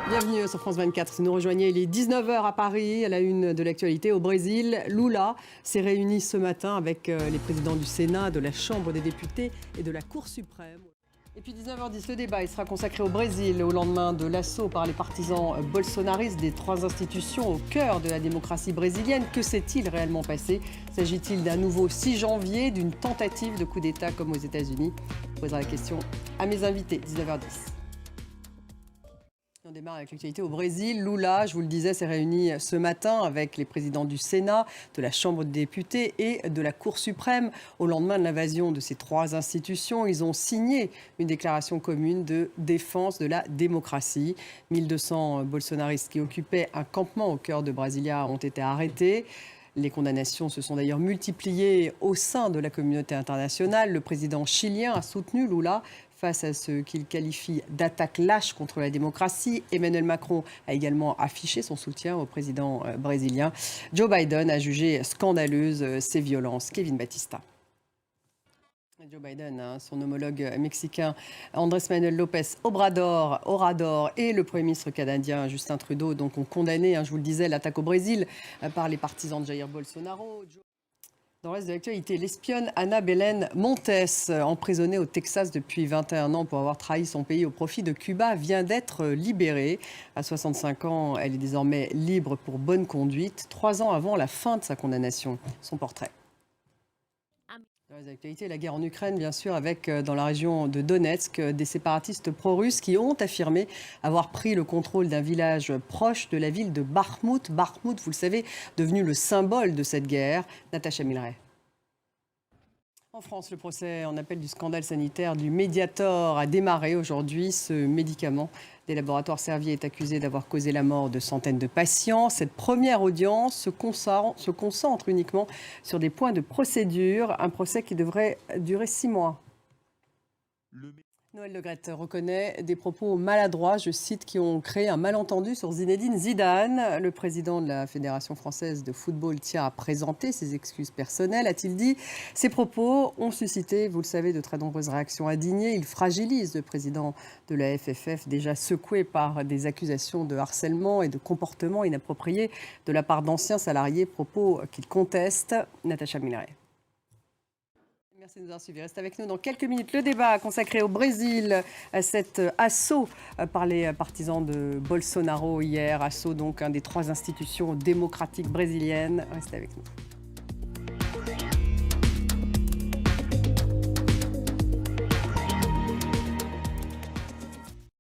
Bienvenue sur France 24. Si vous nous rejoignez, il est 19h à Paris, à la une de l'actualité. Au Brésil, Lula s'est réuni ce matin avec les présidents du Sénat, de la Chambre des députés et de la Cour suprême. Et puis 19h10, le débat il sera consacré au Brésil au lendemain de l'assaut par les partisans bolsonaristes des trois institutions au cœur de la démocratie brésilienne. Que s'est-il réellement passé? S'agit-il d'un nouveau 6 janvier, d'une tentative de coup d'État comme aux États-Unis? Je poserai la question à mes invités, 19h10. On démarre avec l'actualité au Brésil. Lula, je vous le disais, s'est réuni ce matin avec les présidents du Sénat, de la Chambre des députés et de la Cour suprême. Au lendemain de l'invasion de ces trois institutions, ils ont signé une déclaration commune de défense de la démocratie. 1200 bolsonaristes qui occupaient un campement au cœur de Brasilia ont été arrêtés. Les condamnations se sont d'ailleurs multipliées au sein de la communauté internationale. Le président chilien a soutenu Lula face à ce qu'il qualifie d'attaque lâche contre la démocratie. Emmanuel Macron a également affiché son soutien au président brésilien. Joe Biden a jugé scandaleuses ces violences. Kevin Battista. Joe Biden, son homologue mexicain Andrés Manuel López Obrador et le Premier ministre canadien Justin Trudeau donc, ont condamné, je vous le disais, l'attaque au Brésil par les partisans de Jair Bolsonaro. Dans le reste de l'actualité, l'espionne Ana Belén Montes, emprisonnée au Texas depuis 21 ans pour avoir trahi son pays au profit de Cuba, vient d'être libérée. À 65 ans, elle est désormais libre pour bonne conduite, 3 ans avant la fin de sa condamnation. Son portrait. Dans les actualités, la guerre en Ukraine, bien sûr, avec dans la région de Donetsk des séparatistes pro-russes qui ont affirmé avoir pris le contrôle d'un village proche de la ville de Bakhmout. Bakhmout, vous le savez, devenu le symbole de cette guerre. Natacha Milray. En France, le procès en appel du scandale sanitaire du Mediator a démarré aujourd'hui. Ce médicament des laboratoires Servier est accusé d'avoir causé la mort de centaines de patients. Cette première audience se concentre uniquement sur des points de procédure. Un procès qui devrait durer 6 mois. Noël Le Graët reconnaît des propos maladroits, je cite, qui ont créé un malentendu sur Zinedine Zidane. Le président de la Fédération française de football tient à présenter ses excuses personnelles, a-t-il dit. Ces propos ont suscité, vous le savez, de très nombreuses réactions indignées. Il fragilise le président de la FFF, déjà secoué par des accusations de harcèlement et de comportement inapproprié de la part d'anciens salariés, propos qu'il conteste. Natacha Milray. Merci de nous avoir suivis. Reste avec nous dans quelques minutes. Le débat consacré au Brésil à cet assaut par les partisans de Bolsonaro hier. Assaut donc des trois institutions démocratiques brésiliennes. Restez avec nous.